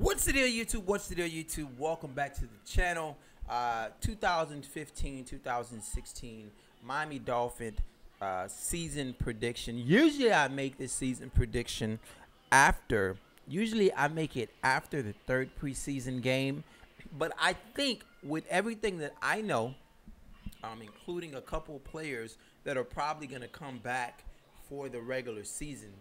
What's the deal, YouTube? What's the deal, YouTube? Welcome back to the channel. 2015, 2016 Miami Dolphin season prediction. Usually I make this season prediction after, usually I make it after the third preseason game. But I think with everything that I know, including a couple of players that are probably going to come back for the regular season,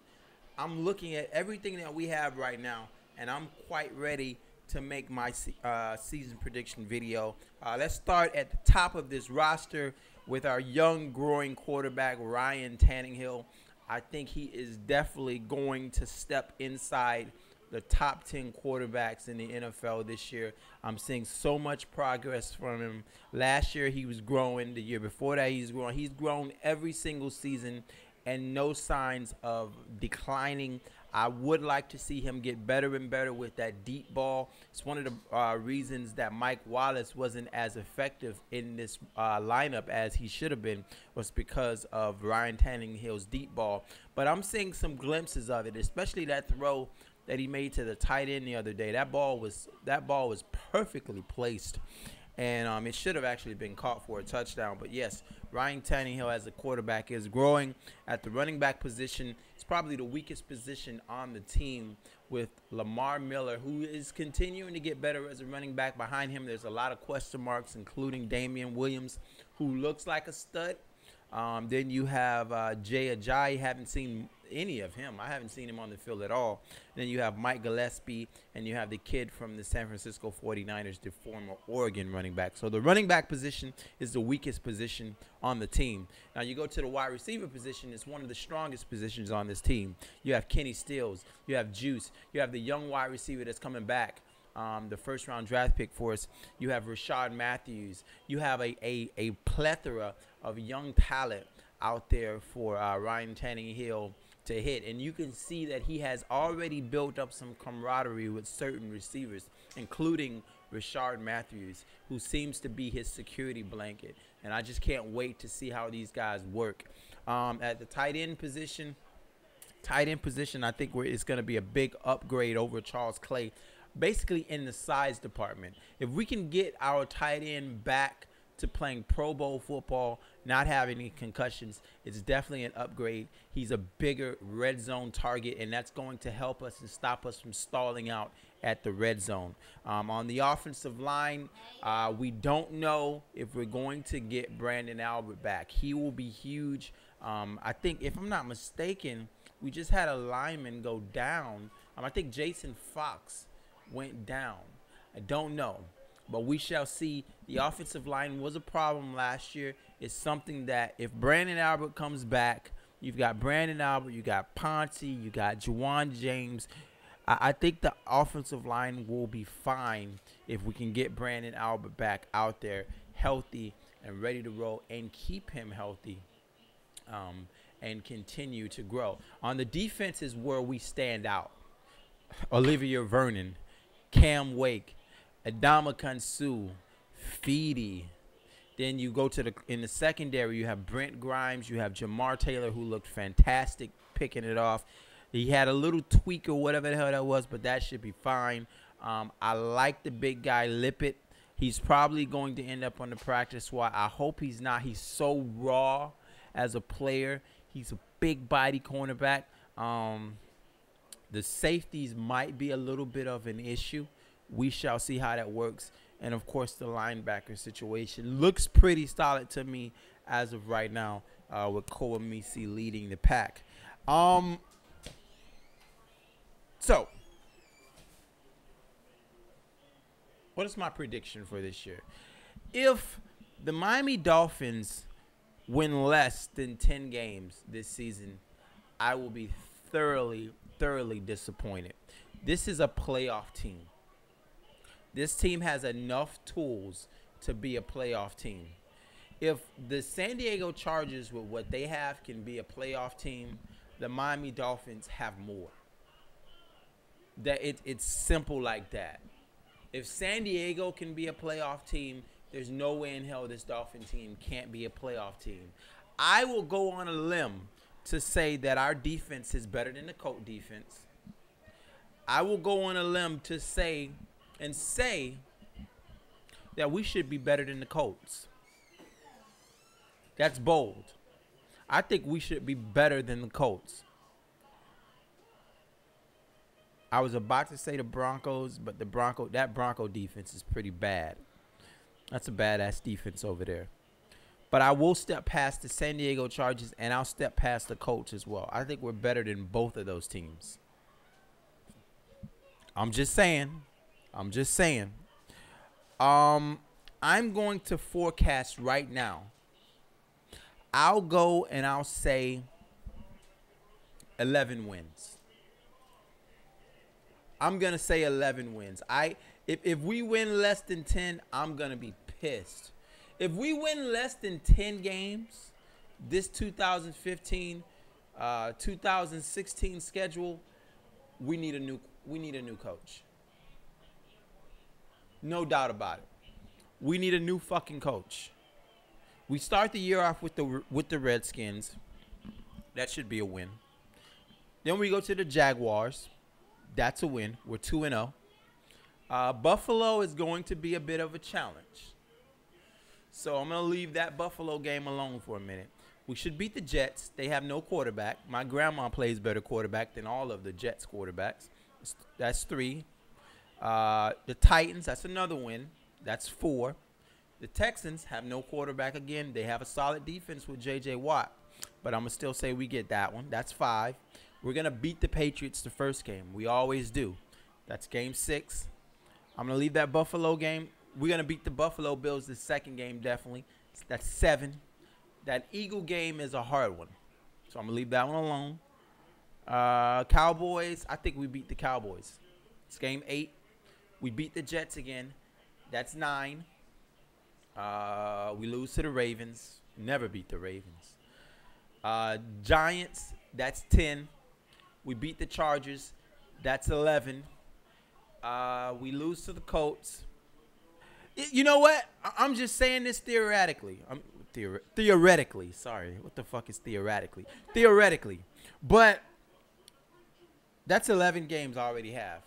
I'm looking at everything that we have right now, and I'm quite ready to make my season prediction video. Let's start at the top of this roster with our young, growing quarterback, Ryan Tannehill. I think he is definitely going to step inside the top 10 quarterbacks in the NFL this year. I'm seeing so much progress from him. Last year he was growing. The year before that he's growing. He's grown every single season and no signs of declining. I would like to see him get better and better with that deep ball. It's one of the reasons that Mike Wallace wasn't as effective in this lineup as he should have been, was because of Ryan Tannehill's deep ball. But I'm seeing some glimpses of it, especially that throw that he made to the tight end the other day. That ball was perfectly placed, and it should have actually been caught for a touchdown. But yes, Ryan Tannehill as a quarterback is growing. At the running back position, it's probably the weakest position on the team, with Lamar Miller, who is continuing to get better as a running back. Behind him, there's a lot of question marks, including Damian Williams, who looks like a stud. Then you have Jay Ajayi. Haven't seen any of him. I haven't seen him on the field at all. And then you have Mike Gillespie, and you have the kid from the San Francisco 49ers, the former Oregon running back. So the running back position is the weakest position on the team. Now you go to the wide receiver position. It's one of the strongest positions on this team. You have Kenny Stills. You have Juice. You have the young wide receiver that's coming back, the first-round draft pick for us. You have Rashard Matthews. You have a plethora of young talent out there for Ryan Tannehill to hit. And you can see that he has already built up some camaraderie with certain receivers, including Rashard Matthews, who seems to be his security blanket. And I just can't wait to see how these guys work. At the tight end position, I think it's going to be a big upgrade over Charles Clay, basically in the size department. If we can get our tight end back to playing Pro Bowl football, not having any concussions, it's definitely an upgrade. He's a bigger red zone target, and that's going to help us and stop us from stalling out at the red zone. On the offensive line, we don't know if we're going to get Brandon Albert back. He will be huge. I think, if I'm not mistaken, we just had a lineman go down. I think Jason Fox went down. I don't know, but we shall see. The offensive line was a problem last year. It's something that if Brandon Albert comes back, you've got Brandon Albert, you got Ponce, you got Juwan James. I think the offensive line will be fine if we can get Brandon Albert back out there healthy and ready to roll, and keep him healthy and continue to grow. On the defense is where we stand out. Olivia Vernon, Cam Wake, Adama Kansu, Feedy. Then you go to in the secondary, you have Brent Grimes, you have Jamar Taylor, who looked fantastic picking it off. He had a little tweak or whatever the hell that was, but that should be fine. I like the big guy Lippett. He's probably going to end up on the practice squad. I hope he's not. He's so raw as a player. He's a big body cornerback. The safeties might be a little bit of an issue. We shall see how that works. And, of course, the linebacker situation looks pretty solid to me as of right now, with Kowamisi leading the pack. So, what is my prediction for this year? If the Miami Dolphins win less than 10 games this season, I will be thoroughly disappointed. This is a playoff team. This team has enough tools to be a playoff team. If the San Diego Chargers, with what they have, can be a playoff team, the Miami Dolphins have more. It's simple like that. If San Diego can be a playoff team, there's no way in hell this Dolphin team can't be a playoff team. I will go on a limb to say that our defense is better than the Colts defense. I will go on a limb to say that we should be better than the Colts. That's bold. I think we should be better than the Colts. I was about to say the Broncos, but that Bronco defense is pretty bad. That's a badass defense over there. But I will step past the San Diego Chargers, and I'll step past the Colts as well. I think we're better than both of those teams. I'm just saying. I'm going to forecast right now. I'll go and I'll say 11 wins. I'm going to say 11 wins. If we win less than 10, I'm going to be pissed. If we win less than 10 games, this 2015, 2016 schedule, we need a new coach. No doubt about it. We need a new fucking coach. We start the year off with the Redskins. That should be a win. Then we go to the Jaguars. That's a win. We're 2-0. Buffalo is going to be a bit of a challenge. So I'm going to leave that Buffalo game alone for a minute. We should beat the Jets. They have no quarterback. My grandma plays better quarterback than all of the Jets quarterbacks. That's 3. The Titans, that's another win. That's 4. The Texans have no quarterback again. They have a solid defense with J.J. Watt. But I'm going to still say we get that one. That's 5. We're going to beat the Patriots the first game. We always do. That's game 6. I'm going to leave that Buffalo game. We're going to beat the Buffalo Bills the second game, definitely. That's 7. That Eagle game is a hard one. So I'm going to leave that one alone. Cowboys, I think we beat the Cowboys. It's game 8. We beat the Jets again. That's 9. We lose to the Ravens. Never beat the Ravens. Giants, that's 10. We beat the Chargers. That's 11. We lose to the Colts. You know what? I'm just saying this theoretically. Theoretically. Sorry. What the fuck is theoretically? Theoretically. But that's 11 games I already have.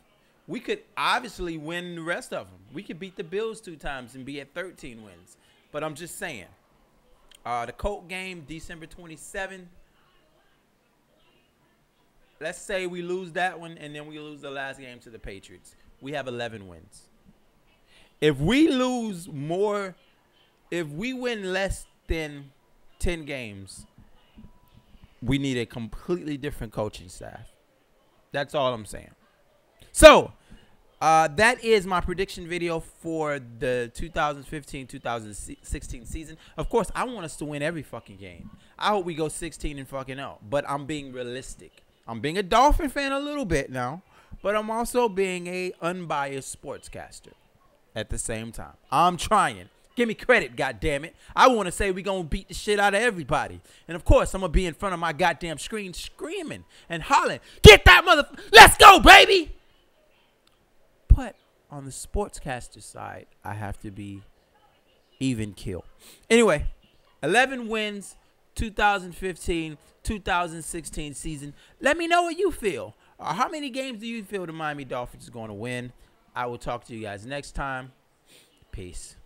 We could obviously win the rest of them. We could beat the Bills 2 times and be at 13 wins. But I'm just saying. The Colt game, December 27. Let's say we lose that one and then we lose the last game to the Patriots. We have 11 wins. If we lose more, if we win less than 10 games, we need a completely different coaching staff. That's all I'm saying. So, that is my prediction video for the 2015-2016 season. Of course, I want us to win every fucking game. I hope we go 16-0, but I'm being realistic. I'm being a Dolphin fan a little bit now, but I'm also being a unbiased sportscaster at the same time. I'm trying. Give me credit, goddammit. I want to say we going to beat the shit out of everybody. And, of course, I'm going to be in front of my goddamn screen screaming and hollering, get that motherfucker. Let's go, baby. But on the sportscaster side, I have to be even kill. Anyway, 11 wins, 2015-2016 season. Let me know what you feel. How many games do you feel the Miami Dolphins is going to win? I will talk to you guys next time. Peace.